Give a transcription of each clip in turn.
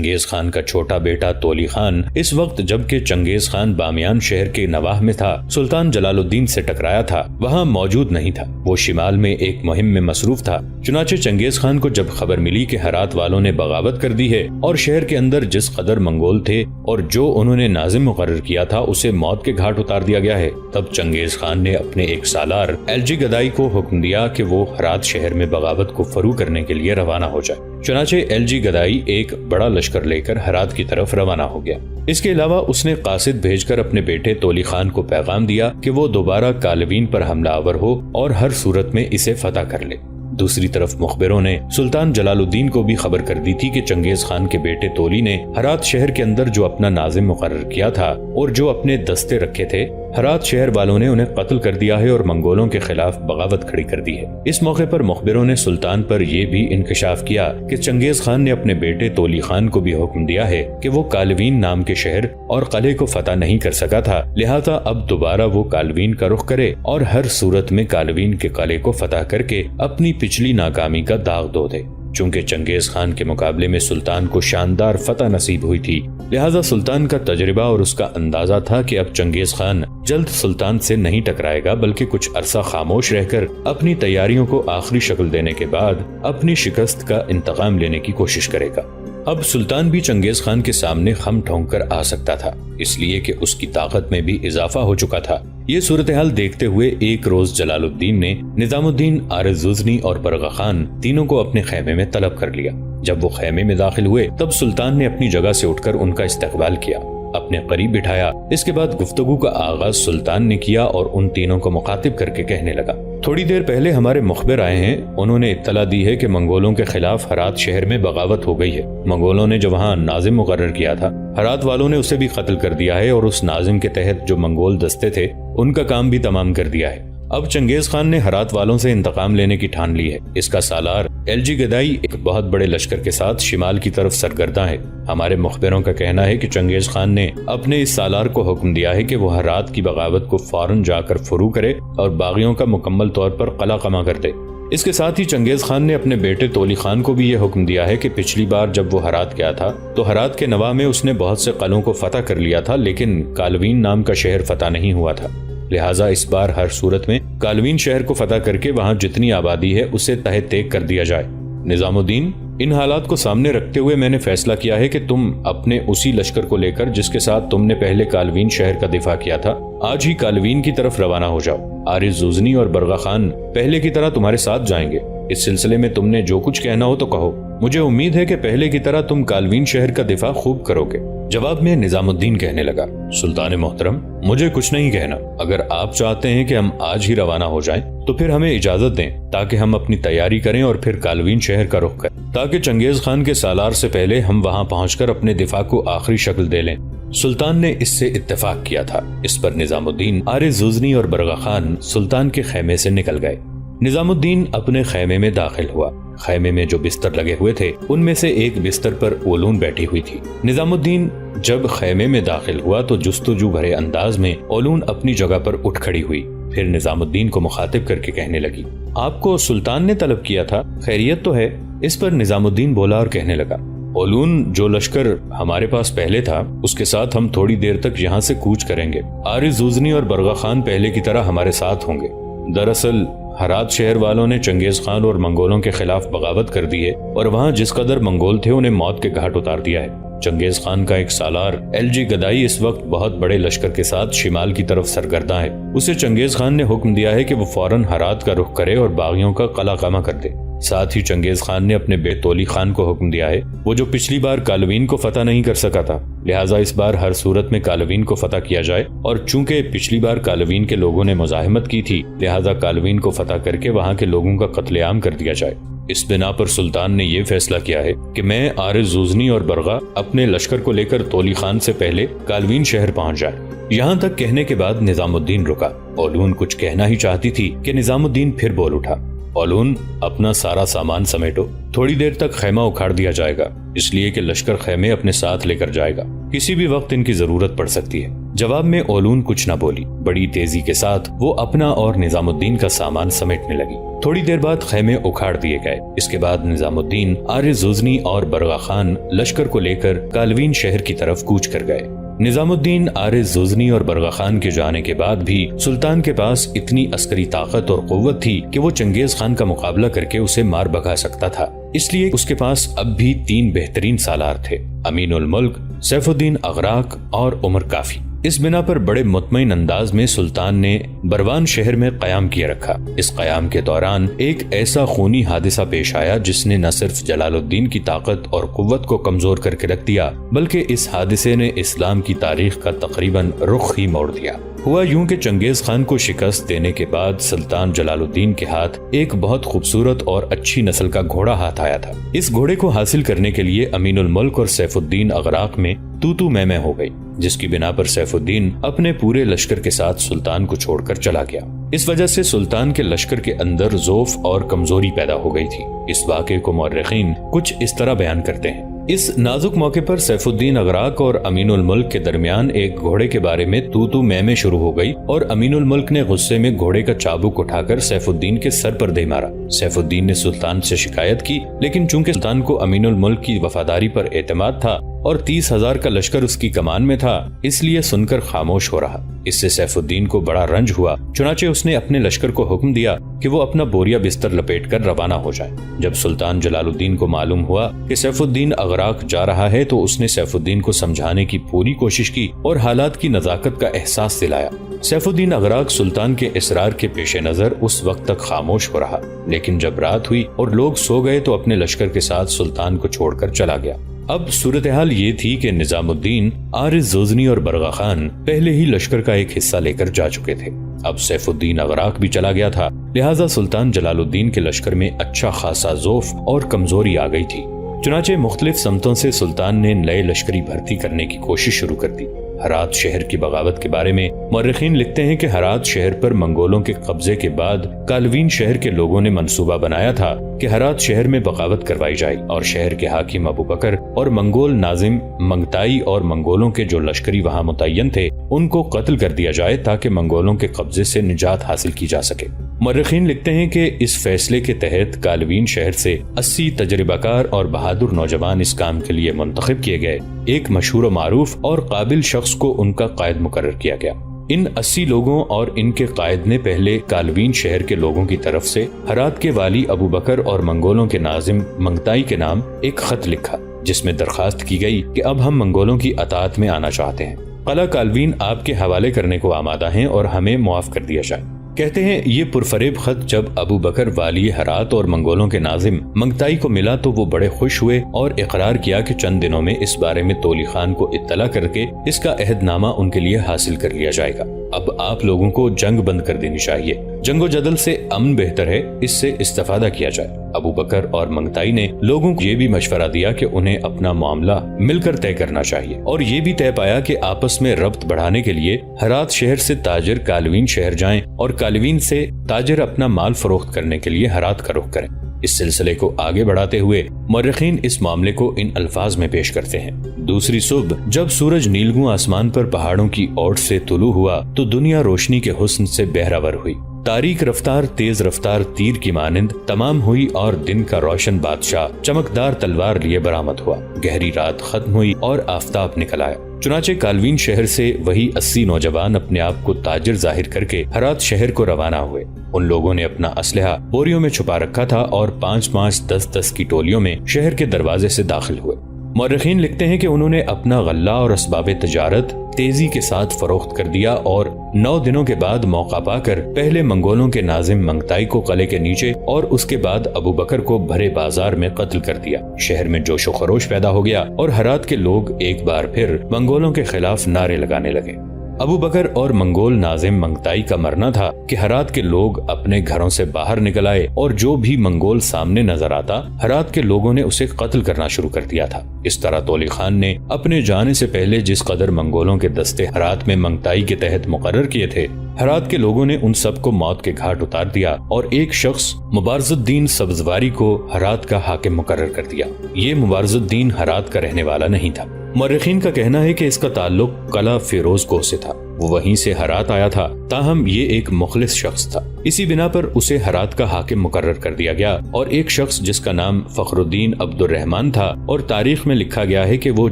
چنگیز خان کا چھوٹا بیٹا تولی خان اس وقت جبکہ چنگیز خان بامیان شہر کے نواح میں تھا سلطان جلال الدین سے ٹکرایا تھا وہاں موجود نہیں تھا، وہ شمال میں ایک مہم میں مصروف تھا۔ چنانچہ چنگیز خان کو جب خبر ملی کہ ہرات والوں نے بغاوت کر دی ہے اور شہر کے اندر جس قدر منگول تھے اور جو انہوں نے ناظم مقرر کیا تھا اسے موت کے گھاٹ اتار دیا گیا ہے، تب چنگیز خان نے اپنے ایک سالار ایلجی گدائی کو حکم دیا کہ وہ ہرات شہر میں بغاوت کو فروغ کرنے کے لیے روانہ ہو جائے۔ چنانچہ ایلجی گدائی ایک بڑا لشکر لے کر ہرات کی طرف روانہ ہو گیا۔ اس کے علاوہ اس نے قاصد بھیج کر اپنے بیٹے تولی خان کو پیغام دیا کہ وہ دوبارہ کالوین پر حملہ آور ہو اور ہر صورت میں اسے فتح کر لے۔ دوسری طرف مخبروں نے سلطان جلال الدین کو بھی خبر کر دی تھی کہ چنگیز خان کے بیٹے تولی نے ہرات شہر کے اندر جو اپنا ناظم مقرر کیا تھا اور جو اپنے دستے رکھے تھے، ہرات شہر والوں نے انہیں قتل کر دیا ہے اور منگولوں کے خلاف بغاوت کھڑی کر دی ہے۔ اس موقع پر مخبروں نے سلطان پر یہ بھی انکشاف کیا کہ چنگیز خان نے اپنے بیٹے تولی خان کو بھی حکم دیا ہے کہ وہ کالوین نام کے شہر اور قلعے کو فتح نہیں کر سکا تھا، لہذا اب دوبارہ وہ کالوین کا رخ کرے اور ہر صورت میں کالوین کے قلعے کو فتح کر کے اپنی پچھلی ناکامی کا داغ دھو دے۔ چونکہ چنگیز خان کے مقابلے میں سلطان کو شاندار فتح نصیب ہوئی تھی، لہذا سلطان کا تجربہ اور اس کا اندازہ تھا کہ اب چنگیز خان جلد سلطان سے نہیں ٹکرائے گا بلکہ کچھ عرصہ خاموش رہ کر اپنی تیاریوں کو آخری شکل دینے کے بعد اپنی شکست کا انتقام لینے کی کوشش کرے گا۔ اب سلطان بھی چنگیز خان کے سامنے خم ٹھونک کر آ سکتا تھا، اس لیے کہ اس کی طاقت میں بھی اضافہ ہو چکا تھا۔ یہ صورتحال دیکھتے ہوئے ایک روز جلال الدین نے نظام الدین، عارض زوزنی اور برغا خان تینوں کو اپنے خیمے میں طلب کر لیا۔ جب وہ خیمے میں داخل ہوئے تب سلطان نے اپنی جگہ سے اٹھ کر ان کا استقبال کیا، اپنے قریب بٹھایا۔ اس کے بعد گفتگو کا آغاز سلطان نے کیا اور ان تینوں کو مخاطب کر کے کہنے لگا، تھوڑی دیر پہلے ہمارے مخبر آئے ہیں، انہوں نے اطلاع دی ہے کہ منگولوں کے خلاف ہرات شہر میں بغاوت ہو گئی ہے۔ منگولوں نے جو وہاں ناظم مقرر کیا تھا، ہرات والوں نے اسے بھی قتل کر دیا ہے اور اس ناظم کے تحت جو منگول دستے تھے ان کا کام بھی تمام کر دیا ہے۔ اب چنگیز خان نے ہرات والوں سے انتقام لینے کی ٹھان لی ہے۔ اس کا سالار ایلجی گدائی ایک بہت بڑے لشکر کے ساتھ شمال کی طرف سرگرداں ہے۔ ہمارے مخبروں کا کہنا ہے کہ چنگیز خان نے اپنے اس سالار کو حکم دیا ہے کہ وہ ہرات کی بغاوت کو فوراً جا کر فروغ کرے اور باغیوں کا مکمل طور پر قلعہ قمع کر دے۔ اس کے ساتھ ہی چنگیز خان نے اپنے بیٹے تولی خان کو بھی یہ حکم دیا ہے کہ پچھلی بار جب وہ ہرات گیا تھا تو ہرات کے نواح میں اس نے بہت سے قلعوں کو فتح کر لیا تھا، لیکن کالوین نام کا شہر فتح نہیں ہوا تھا، لہٰذا اس بار ہر صورت میں کالوین شہر کو فتح کر کے وہاں جتنی آبادی ہے اسے تہہ تیگ کر دیا جائے۔ نظام الدین، ان حالات کو سامنے رکھتے ہوئے میں نے فیصلہ کیا ہے کہ تم اپنے اسی لشکر کو لے کر جس کے ساتھ تم نے پہلے کالوین شہر کا دفاع کیا تھا، آج ہی کالوین کی طرف روانہ ہو جاؤ۔ عارض زوزنی اور برغا خان پہلے کی طرح تمہارے ساتھ جائیں گے۔ اس سلسلے میں تم نے جو کچھ کہنا ہو تو کہو، مجھے امید ہے کہ پہلے کی طرح تم کالوین شہر کا دفاع خوب کرو گے۔ جواب میں نظام الدین کہنے لگا، سلطان محترم، مجھے کچھ نہیں کہنا، اگر آپ چاہتے ہیں کہ ہم آج ہی روانہ ہو جائیں تو پھر ہمیں اجازت دیں تاکہ ہم اپنی تیاری کریں اور پھر کالوین شہر کا رخ کریں، تاکہ چنگیز خان کے سالار سے پہلے ہم وہاں پہنچ کر اپنے دفاع کو آخری شکل دے لیں۔ سلطان نے اس سے اتفاق کیا تھا۔ اس پر نظام الدین، عارض زوزنی اور برغا خان سلطان کے خیمے سے نکل گئے۔ نظام الدین اپنے خیمے میں داخل ہوا۔ خیمے میں جو بستر لگے ہوئے تھے ان میں سے ایک بستر پر اولون بیٹھی ہوئی تھی۔ نظام الدین جب خیمے میں داخل ہوا تو جستجو بھرے انداز میں اولون اپنی جگہ پر اٹھ کھڑی ہوئی، پھر نظام الدین کو مخاطب کر کے کہنے لگی، آپ کو سلطان نے طلب کیا تھا، خیریت تو ہے؟ اس پر نظام الدین بولا اور کہنے لگا، اولون، جو لشکر ہمارے پاس پہلے تھا اس کے ساتھ ہم تھوڑی دیر تک یہاں سے کوچ کریں گے۔ عارض زوزنی اور برغا خان پہلے کی طرح ہمارے ساتھ ہوں گے۔ دراصل ہرات شہر والوں نے چنگیز خان اور منگولوں کے خلاف بغاوت کر دی ہے اور وہاں جس قدر منگول تھے انہیں موت کے گھاٹ اتار دیا ہے۔ چنگیز خان کا ایک سالار ایلجی گدائی اس وقت بہت بڑے لشکر کے ساتھ شمال کی طرف سرگرداں ہے۔ اسے چنگیز خان نے حکم دیا ہے کہ وہ فوراً ہرات کا رخ کرے اور باغیوں کا قلعہ قمع کر دے۔ ساتھ ہی چنگیز خان نے اپنے بیٹے تولی خان کو حکم دیا ہے، وہ جو پچھلی بار کالوین کو فتح نہیں کر سکا تھا، لہٰذا اس بار ہر صورت میں کالوین کو فتح کیا جائے، اور چونکہ پچھلی بار کالوین کے لوگوں نے مزاحمت کی تھی لہٰذا کالوین کو فتح کر کے وہاں کے لوگوں کا قتل عام کر دیا جائے۔ اس بنا پر سلطان نے یہ فیصلہ کیا ہے کہ میں، عارض زوزنی اور برغا اپنے لشکر کو لے کر تولی خان سے پہلے کالوین شہر پہنچ جائیں۔ یہاں تک کہنے کے بعد نظام الدین رکا۔ اولون کچھ کہنا ہی چاہتی تھی کہ نظام الدین پھر بول اٹھا، اولون اپنا سارا سامان سمیٹو، تھوڑی دیر تک خیمہ اکھاڑ دیا جائے گا، اس لیے کہ لشکر خیمے اپنے ساتھ لے کر جائے گا، کسی بھی وقت ان کی ضرورت پڑ سکتی ہے۔ جواب میں اولون کچھ نہ بولی، بڑی تیزی کے ساتھ وہ اپنا اور نظام الدین کا سامان سمیٹنے لگی۔ تھوڑی دیر بعد خیمے اکھاڑ دیے گئے۔ اس کے بعد نظام الدین، عارض زوزنی اور برغا خان لشکر کو لے کر کالوین شہر کی طرف کوچ کر گئے۔ نظام الدین، عارض زوزنی اور برغا خان کے جانے کے بعد بھی سلطان کے پاس اتنی عسکری طاقت اور قوت تھی کہ وہ چنگیز خان کا مقابلہ کر کے اسے مار بھگا سکتا تھا۔ اس لیے اس کے پاس اب بھی 3 بہترین سالار تھے، امین الملک، سیف الدین اغراق اور عمر کافی۔ اس بنا پر بڑے مطمئن انداز میں سلطان نے بروان شہر میں قیام کیے رکھا۔ اس قیام کے دوران ایک ایسا خونی حادثہ پیش آیا جس نے نہ صرف جلال الدین کی طاقت اور قوت کو کمزور کر کے رکھ دیا، بلکہ اس حادثے نے اسلام کی تاریخ کا تقریباً رخ ہی موڑ دیا۔ ہوا یوں کہ چنگیز خان کو شکست دینے کے بعد سلطان جلال الدین کے ہاتھ ایک بہت خوبصورت اور اچھی نسل کا گھوڑا ہاتھ آیا تھا۔ اس گھوڑے کو حاصل کرنے کے لیے امین الملک اور سیف الدین اغراق میں تو میں ہو گئی، جس کی بنا پر سیف الدین اپنے پورے لشکر کے ساتھ سلطان کو چھوڑ کر چلا گیا۔ اس وجہ سے سلطان کے لشکر کے اندر ضعف اور کمزوری پیدا ہو گئی تھی۔ اس واقعے کو مورخین کچھ اس طرح بیان کرتے ہیں: اس نازک موقع پر سیف الدین اغراق اور امین الملک کے درمیان ایک گھوڑے کے بارے میں تو میں شروع ہو گئی، اور امین الملک نے غصے میں گھوڑے کا چابک اٹھا کر سیف الدین کے سر پر دے مارا۔ سیف الدین نے سلطان سے شکایت کی، لیکن چونکہ سلطان کو امین الملک کی وفاداری پر اعتماد تھا اور 30,000 کا لشکر اس کی کمان میں تھا، اس لیے سن کر خاموش ہو رہا۔ اس سے سیف الدین کو بڑا رنج ہوا، چنانچہ اس نے اپنے لشکر کو حکم دیا کہ وہ اپنا بوریا بستر لپیٹ کر روانہ ہو جائے۔ جب سلطان جلال الدین کو معلوم ہوا کہ سیف الدین اغراق جا رہا ہے تو اس نے سیف الدین کو سمجھانے کی پوری کوشش کی اور حالات کی نزاکت کا احساس دلایا۔ سیف الدین اغراق سلطان کے اصرار کے پیش نظر اس وقت تک خاموش ہو رہا، لیکن جب رات ہوئی اور لوگ سو گئے تو اپنے لشکر کے ساتھ سلطان کو چھوڑ کر چلا گیا۔ اب صورتحال یہ تھی کہ نظام الدین، عارض زوزنی اور برغا خان پہلے ہی لشکر کا ایک حصہ لے کر جا چکے تھے۔ اب سیف الدین اغراق بھی چلا گیا تھا، لہٰذا سلطان جلال الدین کے لشکر میں اچھا خاصا ضعف اور کمزوری آ گئی تھی۔ چنانچہ مختلف سمتوں سے سلطان نے نئے لشکری بھرتی کرنے کی کوشش شروع کر دی۔ ہرات شہر کی بغاوت کے بارے میں مورخین لکھتے ہیں کہ ہرات شہر پر منگولوں کے قبضے کے بعد کالوین شہر کے لوگوں نے منصوبہ بنایا تھا کہ ہرات شہر میں بغاوت کروائی جائے اور شہر کے حاکم ابو بکر اور منگول ناظم منگتائی اور منگولوں کے جو لشکری وہاں متعین تھے ان کو قتل کر دیا جائے تاکہ منگولوں کے قبضے سے نجات حاصل کی جا سکے۔ مورخین لکھتے ہیں کہ اس فیصلے کے تحت کالوین شہر سے 80 تجربہ کار اور بہادر نوجوان اس کام کے لیے منتخب کیے گئے۔ ایک مشہور و معروف اور قابل شخص کو ان کا قائد مقرر کیا گیا۔ ان 80 لوگوں اور ان کے قائد نے پہلے کالوین شہر کے لوگوں کی طرف سے ہرات کے والی ابو بکر اور منگولوں کے ناظم منگتائی کے نام ایک خط لکھا، جس میں درخواست کی گئی کہ اب ہم منگولوں کی اطاعت میں آنا چاہتے ہیں، قلعہ کالوین آپ کے حوالے کرنے کو آمادہ ہیں اور ہمیں معاف کر دیا جائے۔ کہتے ہیں یہ پرفریب خط جب ابو بکر والی ہرات اور منگولوں کے ناظم منگتائی کو ملا تو وہ بڑے خوش ہوئے اور اقرار کیا کہ چند دنوں میں اس بارے میں تولی خان کو اطلاع کر کے اس کا عہد نامہ ان کے لیے حاصل کر لیا جائے گا۔ اب آپ لوگوں کو جنگ بند کر دینی چاہیے، جنگ و جدل سے امن بہتر ہے، اس سے استفادہ کیا جائے۔ ابو بکر اور منگتائی نے لوگوں کو یہ بھی مشورہ دیا کہ انہیں اپنا معاملہ مل کر طے کرنا چاہیے، اور یہ بھی طے پایا کہ آپس میں ربط بڑھانے کے لیے ہرات شہر سے تاجر کالوین شہر جائیں اور کالوین سے تاجر اپنا مال فروخت کرنے کے لیے ہرات کا رخ کریں۔ اس سلسلے کو آگے بڑھاتے ہوئے مورخین اس معاملے کو ان الفاظ میں پیش کرتے ہیں: دوسری صبح جب سورج نیلگوں آسمان پر پہاڑوں کی اوٹ سے طلوع ہوا تو دنیا روشنی کے حسن سے بہراور ہوئی، تاریک رفتار تیز رفتار تیر کی مانند تمام ہوئی اور دن کا روشن بادشاہ چمکدار تلوار لیے برآمد ہوا، گہری رات ختم ہوئی اور آفتاب نکل آیا۔ چنانچہ کالوین شہر سے وہی 80 نوجوان اپنے آپ کو تاجر ظاہر کر کے ہرات شہر کو روانہ ہوئے۔ ان لوگوں نے اپنا اسلحہ بوریوں میں چھپا رکھا تھا اور 5-5 10-10 کی ٹولیوں میں شہر کے دروازے سے داخل ہوئے۔ مورخین لکھتے ہیں کہ انہوں نے اپنا غلہ اور اسباب تجارت تیزی کے ساتھ فروخت کر دیا اور 9 دنوں کے بعد موقع پا کر پہلے منگولوں کے ناظم منگتائی کو قلعے کے نیچے اور اس کے بعد ابو بکر کو بھرے بازار میں قتل کر دیا۔ شہر میں جوش و خروش پیدا ہو گیا اور ہرات کے لوگ ایک بار پھر منگولوں کے خلاف نعرے لگانے لگے۔ ابو بکر اور منگول ناظم منگتائی کا مرنا تھا کہ ہرات کے لوگ اپنے گھروں سے باہر نکل آئے اور جو بھی منگول سامنے نظر آتا ہرات کے لوگوں نے اسے قتل کرنا شروع کر دیا تھا۔ اس طرح تولی خان نے اپنے جانے سے پہلے جس قدر منگولوں کے دستے ہرات میں منگتائی کے تحت مقرر کیے تھے ہرات کے لوگوں نے ان سب کو موت کے گھاٹ اتار دیا اور ایک شخص مبارز الدین سبزواری کو ہرات کا حاکم مقرر کر دیا۔ یہ مبارز الدین ہرات کا رہنے والا نہیں تھا۔ مورخین کا کہنا ہے کہ اس کا تعلق قلعہ فیروز کوہ سے تھا، وہ وہیں سے ہرات آیا تھا، تاہم یہ ایک مخلص شخص تھا، اسی بنا پر اسے ہرات کا حاکم مقرر کر دیا گیا۔ اور ایک شخص جس کا نام فخر الدین عبد الرحمن تھا اور تاریخ میں لکھا گیا ہے کہ وہ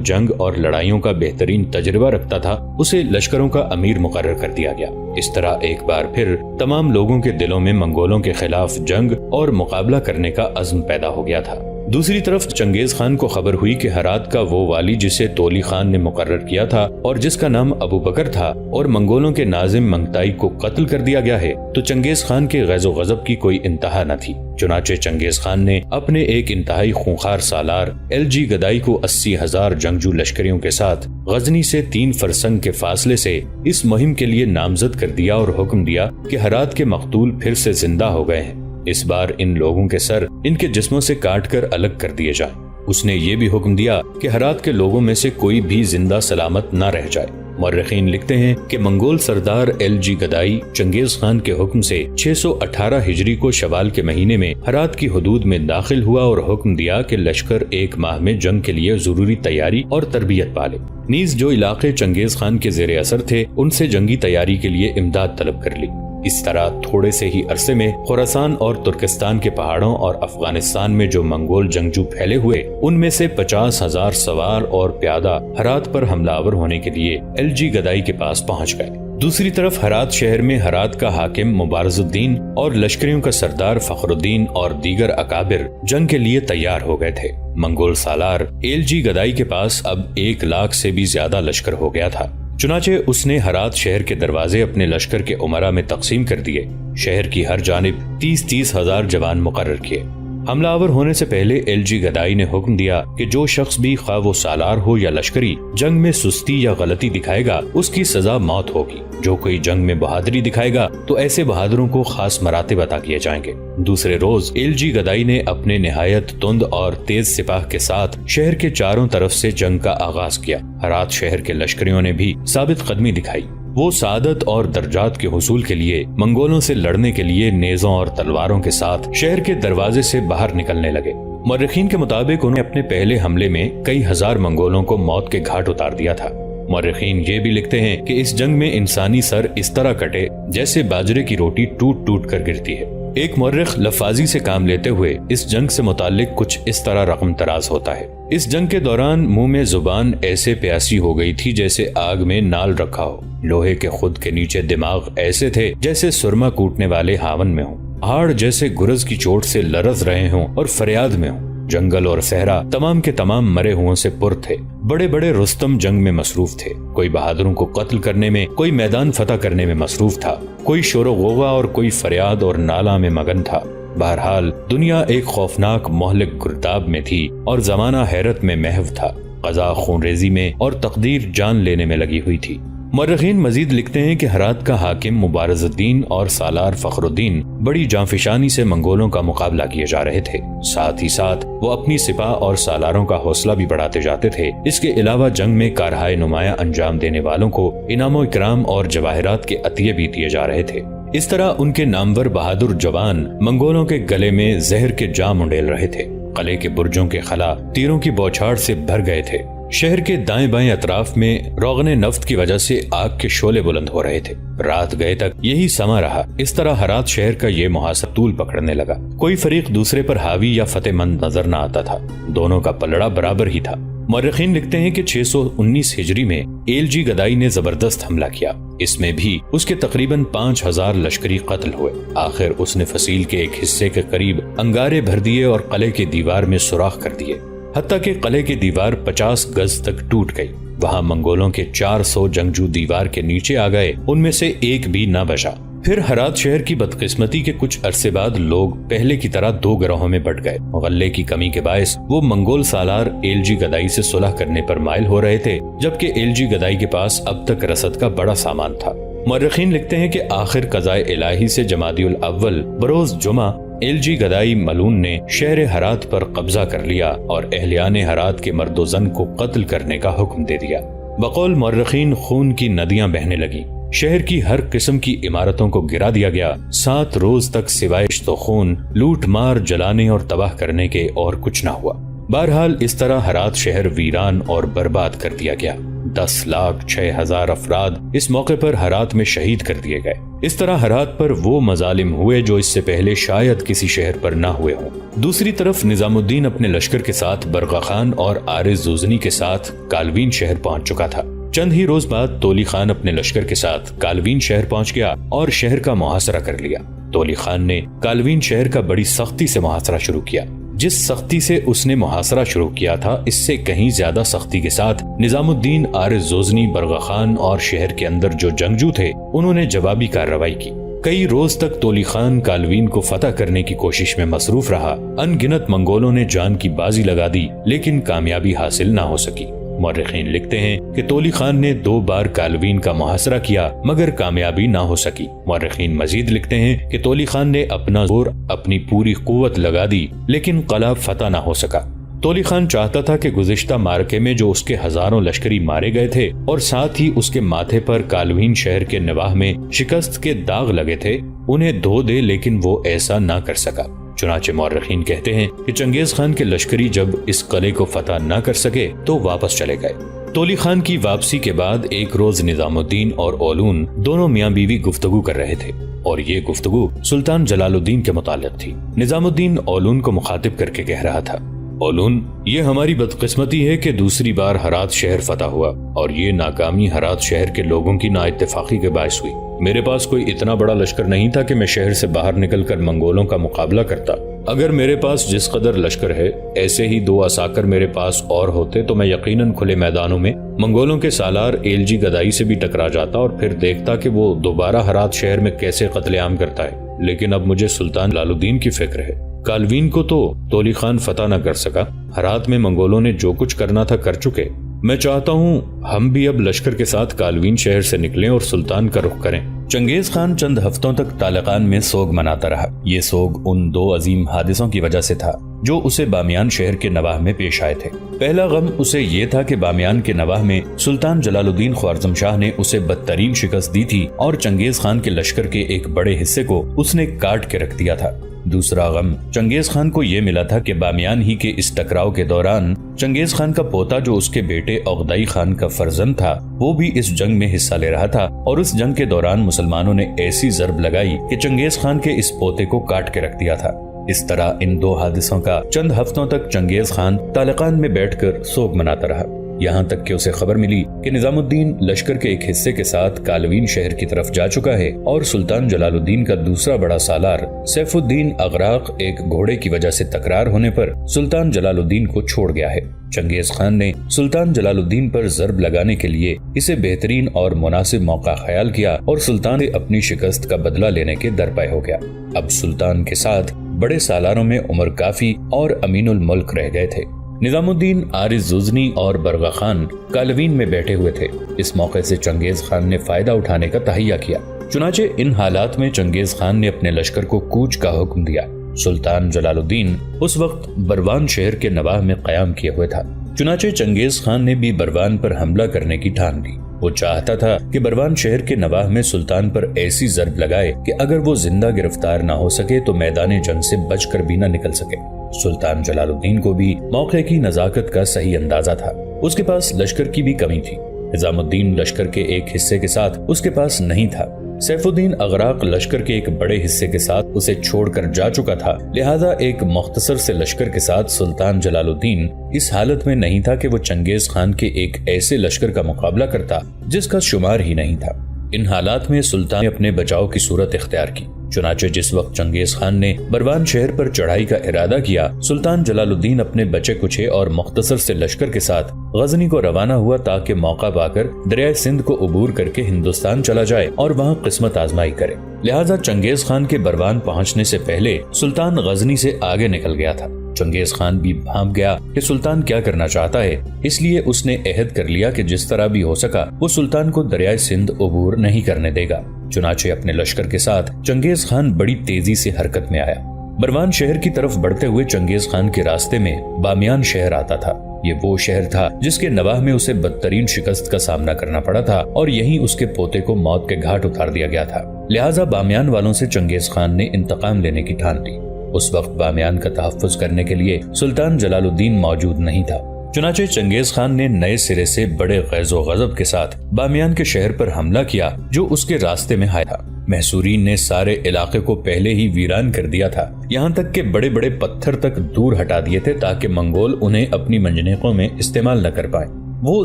جنگ اور لڑائیوں کا بہترین تجربہ رکھتا تھا، اسے لشکروں کا امیر مقرر کر دیا گیا۔ اس طرح ایک بار پھر تمام لوگوں کے دلوں میں منگولوں کے خلاف جنگ اور مقابلہ کرنے کا عزم پیدا ہو گیا تھا۔ دوسری طرف چنگیز خان کو خبر ہوئی کہ ہرات کا وہ والی جسے تولی خان نے مقرر کیا تھا اور جس کا نام ابو بکر تھا اور منگولوں کے ناظم منگتائی کو قتل کر دیا گیا ہے، تو چنگیز خان کے غیظ و غضب کی کوئی انتہا نہ تھی۔ چنانچہ چنگیز خان نے اپنے ایک انتہائی خونخوار سالار ایلجی گدائی کو 80,000 جنگجو لشکریوں کے ساتھ غزنی سے 3 فرسنگ کے فاصلے سے اس مہم کے لیے نامزد کر دیا اور حکم دیا کہ ہرات کے مقتول پھر سے زندہ ہو گئے ہیں، اس بار ان لوگوں کے سر ان کے جسموں سے کاٹ کر الگ کر دیے جائیں۔ اس نے یہ بھی حکم دیا کہ ہرات کے لوگوں میں سے کوئی بھی زندہ سلامت نہ رہ جائے۔ مورخین لکھتے ہیں کہ منگول سردار ایلجی گدائی چنگیز خان کے حکم سے 618 ہجری کو شوال کے مہینے میں ہرات کی حدود میں داخل ہوا اور حکم دیا کہ لشکر 1 ماہ میں جنگ کے لیے ضروری تیاری اور تربیت پالے۔ نیز جو علاقے چنگیز خان کے زیر اثر تھے ان سے جنگی تیاری کے لیے امداد طلب کر لی۔ اس طرح تھوڑے سے ہی عرصے میں خراسان اور ترکستان کے پہاڑوں اور افغانستان میں جو منگول جنگجو پھیلے ہوئے ان میں سے 50,000 سوار اور پیادہ ہرات پر حملہ آور ہونے کے لیے ایلجی گدائی کے پاس پہنچ گئے۔ دوسری طرف ہرات شہر میں ہرات کا حاکم مبارز الدین اور لشکریوں کا سردار فخر الدین اور دیگر اکابر جنگ کے لیے تیار ہو گئے تھے۔ منگول سالار ایلجی گدائی کے پاس اب 1 لاکھ سے بھی زیادہ لشکر ہو گیا تھا۔ چنانچہ اس نے ہرات شہر کے دروازے اپنے لشکر کے امراء میں تقسیم کر دیے، شہر کی ہر جانب 30 ہزار جوان مقرر کیے۔ حملہ آور ہونے سے پہلے ایلجی گدائی نے حکم دیا کہ جو شخص بھی خواہ وہ سالار ہو یا لشکری جنگ میں سستی یا غلطی دکھائے گا اس کی سزا موت ہوگی۔ جو کوئی جنگ میں بہادری دکھائے گا تو ایسے بہادروں کو خاص مراتب عطا کیے جائیں گے۔ دوسرے روز ایلجی گدائی نے اپنے نہایت تند اور تیز سپاہ کے ساتھ شہر کے چاروں طرف سے جنگ کا آغاز کیا۔ ہرات شہر کے لشکریوں نے بھی ثابت قدمی دکھائی۔ وہ سعادت اور درجات کے حصول کے لیے منگولوں سے لڑنے کے لیے نیزوں اور تلواروں کے ساتھ شہر کے دروازے سے باہر نکلنے لگے۔ مورخین کے مطابق انہوں نے اپنے پہلے حملے میں کئی ہزار منگولوں کو موت کے گھاٹ اتار دیا تھا۔ مورخین یہ بھی لکھتے ہیں کہ اس جنگ میں انسانی سر اس طرح کٹے جیسے باجرے کی روٹی ٹوٹ ٹوٹ کر گرتی ہے۔ ایک مورخ لفاظی سے کام لیتے ہوئے اس جنگ سے متعلق کچھ اس طرح رقم تراز ہوتا ہے۔ اس جنگ کے دوران منہ میں زبان ایسے پیاسی ہو گئی تھی جیسے آگ میں نال رکھا ہو، لوہے کے خود کے نیچے دماغ ایسے تھے جیسے سرما کوٹنے والے ہاون میں ہوں، ہاڑ جیسے گرز کی چوٹ سے لرز رہے ہوں اور فریاد میں ہوں۔ جنگل اور صحرا تمام کے تمام مرے ہوں سے پر تھے۔ بڑے بڑے رستم جنگ میں مصروف تھے، کوئی بہادروں کو قتل کرنے میں، کوئی میدان فتح کرنے میں مصروف تھا، کوئی شور و غوغا اور کوئی فریاد اور نالہ میں مگن تھا۔ بہرحال دنیا ایک خوفناک مہلک گرداب میں تھی اور زمانہ حیرت میں محو تھا، قضا خون ریزی میں اور تقدیر جان لینے میں لگی ہوئی تھی۔ مورخین مزید لکھتے ہیں کہ ہرات کا حاکم مبارز الدین اور سالار فخر الدین بڑی جانفشانی سے منگولوں کا مقابلہ کیے جا رہے تھے، ساتھ ہی ساتھ وہ اپنی سپاہ اور سالاروں کا حوصلہ بھی بڑھاتے جاتے تھے۔ اس کے علاوہ جنگ میں کارہائے نمایاں انجام دینے والوں کو انعام و اکرام اور جواہرات کے عطیے بھی دیے جا رہے تھے۔ اس طرح ان کے نامور بہادر جوان منگولوں کے گلے میں زہر کے جام انڈیل رہے تھے۔ قلعے کے برجوں کے خلا تیروں کی بوچھاڑ سے بھر گئے تھے۔ شہر کے دائیں بائیں اطراف میں روغن نفت کی وجہ سے آگ کے شعلے بلند ہو رہے تھے۔ رات گئے تک یہی سما رہا۔ اس طرح ہرات شہر کا یہ محاصرہ طول پکڑنے لگا۔ کوئی فریق دوسرے پر حاوی یا فتح مند نظر نہ آتا تھا، دونوں کا پلڑا برابر ہی تھا۔ مورخین لکھتے ہیں کہ 619 ہجری میں ایلجی گدائی نے زبردست حملہ کیا، اس میں بھی اس کے تقریباً 5000 لشکری قتل ہوئے۔ آخر اس نے فصیل کے ایک حصے کے قریب انگارے بھر دیے اور قلعے کے دیوار میں سوراخ کر دیے، حتیٰ کہ قلعے کی دیوار 50 گز تک ٹوٹ گئی۔ وہاں منگولوں کے 400 جنگجو دیوار کے نیچے آ گئے، ان میں سے ایک بھی نہ بچا۔ پھر ہرات شہر کی بدقسمتی کے کچھ عرصے بعد لوگ پہلے کی طرح 2 گروہوں میں بٹ گئے۔ غلے کی کمی کے باعث وہ منگول سالار ایلجی گدائی سے صلح کرنے پر مائل ہو رہے تھے، جبکہ ایلجی گدائی کے پاس اب تک رسد کا بڑا سامان تھا۔ مورخین لکھتے ہیں کہ آخر قضائے الہی سے جمادی الاول بروز جمعہ ایلجی گدائی ملون نے شہر ہرات پر قبضہ کر لیا اور اہلیان ہرات کے مرد و زن کو قتل کرنے کا حکم دے دیا۔ بقول مورخین خون کی ندیاں بہنے لگی۔ شہر کی ہر قسم کی عمارتوں کو گرا دیا گیا۔ 7 روز تک سوائے اشت و خون، لوٹ مار، جلانے اور تباہ کرنے کے اور کچھ نہ ہوا۔ بہرحال اس طرح ہرات شہر ویران اور برباد کر دیا گیا۔ 10,06,000 افراد اس موقع پر ہرات میں شہید کر دیے گئے۔ اس طرح ہرات پر وہ مظالم ہوئے جو اس سے پہلے شاید کسی شہر پر نہ ہوئے ہوں۔ دوسری طرف نظام الدین اپنے لشکر کے ساتھ برغا خان اور عارض زوزنی کے ساتھ کالوین شہر پہنچ چکا تھا۔ چند ہی روز بعد تولی خان اپنے لشکر کے ساتھ کالوین شہر پہنچ گیا اور شہر کا محاصرہ کر لیا۔ تولی خان نے کالوین شہر کا بڑی سختی سے محاصرہ شروع کیا۔ جس سختی سے اس نے محاصرہ شروع کیا تھا، اس سے کہیں زیادہ سختی کے ساتھ نظام الدین، عارض زوزنی، برغا خان اور شہر کے اندر جو جنگجو تھے انہوں نے جوابی کارروائی کی۔ کئی روز تک تولی خان کالوین کو فتح کرنے کی کوشش میں مصروف رہا۔ ان گنت منگولوں نے جان کی بازی لگا دی لیکن کامیابی حاصل نہ ہو سکی۔ مورخین لکھتے ہیں کہ تولی خان نے 2 بار کالوین کا محاصرہ کیا مگر کامیابی نہ ہو سکی۔ مورخین مزید لکھتے ہیں کہ تولی خان نے اپنا زور، اپنی پوری قوت لگا دی لیکن قلعہ فتح نہ ہو سکا۔ تولی خان چاہتا تھا کہ گزشتہ معرکے میں جو اس کے ہزاروں لشکری مارے گئے تھے اور ساتھ ہی اس کے ماتھے پر کالوین شہر کے نواح میں شکست کے داغ لگے تھے انہیں دھو دے، لیکن وہ ایسا نہ کر سکا۔ چنانچہ مورخین کہتے ہیں کہ چنگیز خان کے لشکری جب اس قلعے کو فتح نہ کر سکے تو واپس چلے گئے۔ تولی خان کی واپسی کے بعد ایک روز نظام الدین اور اولون دونوں میاں بیوی گفتگو کر رہے تھے اور یہ گفتگو سلطان جلال الدین کے متعلق تھی۔ نظام الدین اولون کو مخاطب کر کے کہہ رہا تھا، اولون، یہ ہماری بدقسمتی ہے کہ دوسری بار ہرات شہر فتح ہوا اور یہ ناکامی ہرات شہر کے لوگوں کی نا اتفاقی کے باعث ہوئی۔ میرے پاس کوئی اتنا بڑا لشکر نہیں تھا کہ میں شہر سے باہر نکل کر منگولوں کا مقابلہ کرتا۔ اگر میرے پاس جس قدر لشکر ہے ایسے ہی 2 عساکر میرے پاس اور ہوتے تو میں یقیناً کھلے میدانوں میں منگولوں کے سالار ایلجی گدائی سے بھی ٹکرا جاتا اور پھر دیکھتا کہ وہ دوبارہ ہرات شہر میں کیسے قتل عام کرتا ہے۔ لیکن اب مجھے سلطان جلال الدین کی فکر ہے۔ کالوین کو تو تولی خان فتح نہ کر سکا، ہرات میں منگولوں نے جو کچھ کرنا تھا کر چکے۔ میں چاہتا ہوں ہم بھی اب لشکر کے ساتھ کالوین شہر سے نکلیں اور سلطان کا رخ کریں۔ چنگیز خان چند ہفتوں تک طالقان میں سوگ مناتا رہا۔ یہ سوگ ان 2 عظیم حادثوں کی وجہ سے تھا جو اسے بامیان شہر کے نواح میں پیش آئے تھے۔ پہلا غم اسے یہ تھا کہ بامیان کے نواح میں سلطان جلال الدین خوارزم شاہ نے اسے بدترین شکست دی تھی اور چنگیز خان کے لشکر کے ایک بڑے حصے کو اس نے کاٹ کے رکھ دیا تھا۔ دوسرا غم چنگیز خان کو یہ ملا تھا کہ بامیان ہی کے اس ٹکراؤ کے دوران چنگیز خان کا پوتا جو اس کے بیٹے عقدائی خان کا فرزند تھا وہ بھی اس جنگ میں حصہ لے رہا تھا، اور اس جنگ کے دوران مسلمانوں نے ایسی ضرب لگائی کہ چنگیز خان کے اس پوتے کو کاٹ کے رکھ دیا تھا۔ اس طرح ان 2 حادثوں کا چند ہفتوں تک چنگیز خان طالقان میں بیٹھ کر سوگ مناتا رہا، یہاں تک کہ اسے خبر ملی کہ نظام الدین لشکر کے ایک حصے کے ساتھ کالوین شہر کی طرف جا چکا ہے اور سلطان جلال الدین کا دوسرا بڑا سالار سیف الدین اغراق ایک گھوڑے کی وجہ سے تکرار ہونے پر سلطان جلال الدین کو چھوڑ گیا ہے۔ چنگیز خان نے سلطان جلال الدین پر ضرب لگانے کے لیے اسے بہترین اور مناسب موقع خیال کیا اور سلطان سے اپنی شکست کا بدلہ لینے کے درپے ہو گیا۔ اب سلطان کے ساتھ بڑے سالاروں میں عمر کافی اور امین الملک رہ گئے تھے۔ نظام الدین، عارض زوزنی اور برغا خان کالوین میں بیٹھے ہوئے تھے۔ اس موقع سے چنگیز خان نے فائدہ اٹھانے کا تہیہ کیا۔ چنانچہ ان حالات میں چنگیز خان نے اپنے لشکر کو کوچ کا حکم دیا۔ سلطان جلال الدین اس وقت بروان شہر کے نواح میں قیام کیے ہوئے تھا۔ چنانچہ چنگیز خان نے بھی بروان پر حملہ کرنے کی ٹھان لی۔ وہ چاہتا تھا کہ بروان شہر کے نواح میں سلطان پر ایسی ضرب لگائے کہ اگر وہ زندہ گرفتار نہ ہو سکے تو میدان جنگ سے بچ کر بھی نہ نکل سکے۔ سلطان جلال الدین کو بھی موقع کی نزاکت کا صحیح اندازہ تھا۔ اس کے پاس لشکر کی بھی کمی تھی۔ نظام الدین لشکر کے ایک حصے کے ساتھ اس کے پاس نہیں تھا۔ سیف الدین اغراق لشکر کے ایک بڑے حصے کے ساتھ اسے چھوڑ کر جا چکا تھا، لہذا ایک مختصر سے لشکر کے ساتھ سلطان جلال الدین اس حالت میں نہیں تھا کہ وہ چنگیز خان کے ایک ایسے لشکر کا مقابلہ کرتا جس کا شمار ہی نہیں تھا۔ ان حالات میں سلطان نے اپنے بچاؤ کی صورت اختیار کی۔ چنانچہ جس وقت چنگیز خان نے بروان شہر پر چڑھائی کا ارادہ کیا، سلطان جلال الدین اپنے بچے کچھے اور مختصر سے لشکر کے ساتھ غزنی کو روانہ ہوا تاکہ موقع پا کر دریائے سندھ کو عبور کر کے ہندوستان چلا جائے اور وہاں قسمت آزمائی کرے۔ لہذا چنگیز خان کے بروان پہنچنے سے پہلے سلطان غزنی سے آگے نکل گیا تھا۔ چنگیز خان بھی بھانپ گیا کہ سلطان کیا کرنا چاہتا ہے، اس لیے اس نے عہد کر لیا کہ جس طرح بھی ہو سکا وہ سلطان کو دریائے سندھ عبور نہیں کرنے دے گا۔ چنانچہ اپنے لشکر کے ساتھ چنگیز خان بڑی تیزی سے حرکت میں آیا۔ بروان شہر کی طرف بڑھتے ہوئے چنگیز خان کے راستے میں بامیان شہر آتا تھا۔ یہ وہ شہر تھا جس کے نواح میں اسے بدترین شکست کا سامنا کرنا پڑا تھا اور یہیں اس کے پوتے کو موت کے گھاٹ اتار دیا گیا تھا۔ لہٰذا بامیان والوں سے چنگیز خان نے انتقام لینے کی ٹھان لی۔ اس وقت بامیان کا تحفظ کرنے کے لیے سلطان جلال الدین موجود نہیں تھا، چنانچہ چنگیز خان نے نئے سرے سے بڑے غیظ و غضب کے ساتھ بامیان کے شہر پر حملہ کیا جو اس کے راستے میں آیا تھا۔ محصورین نے سارے علاقے کو پہلے ہی ویران کر دیا تھا، یہاں تک کہ بڑے بڑے پتھر تک دور ہٹا دیے تھے تاکہ منگول انہیں اپنی منجنیقوں میں استعمال نہ کر پائیں۔ وہ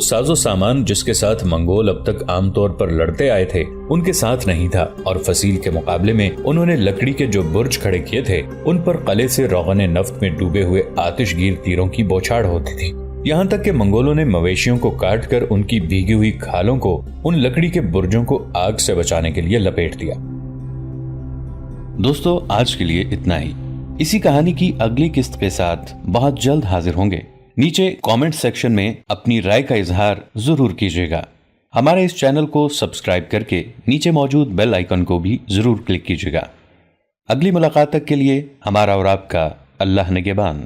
ساز و سامان جس کے ساتھ منگول اب تک عام طور پر لڑتے آئے تھے ان کے ساتھ نہیں تھا، اور فصیل کے مقابلے میں انہوں نے لکڑی کے جو برج کھڑے کیے تھے ان پر قلعے سے روغن نفت میں ڈوبے ہوئے آتش گیر تیروں کی بوچھاڑ ہوتی تھی، یہاں تک کہ منگولوں نے مویشیوں کو کاٹ کر ان کی بھیگی ہوئی کھالوں کو ان لکڑی کے برجوں کو آگ سے بچانے کے لیے لپیٹ دیا۔ دوستو آج کے لیے اتنا ہی۔ اسی کہانی کی اگلی قسط کے ساتھ بہت جلد حاضر ہوں گے۔ نیچے کامنٹ سیکشن میں اپنی رائے کا اظہار ضرور کیجیے گا۔ ہمارے اس چینل کو سبسکرائب کر کے نیچے موجود بیل آئیکن کو بھی ضرور کلک کیجیے گا۔ اگلی ملاقات تک کے لیے ہمارا اور آپ کا اللہ نگہبان۔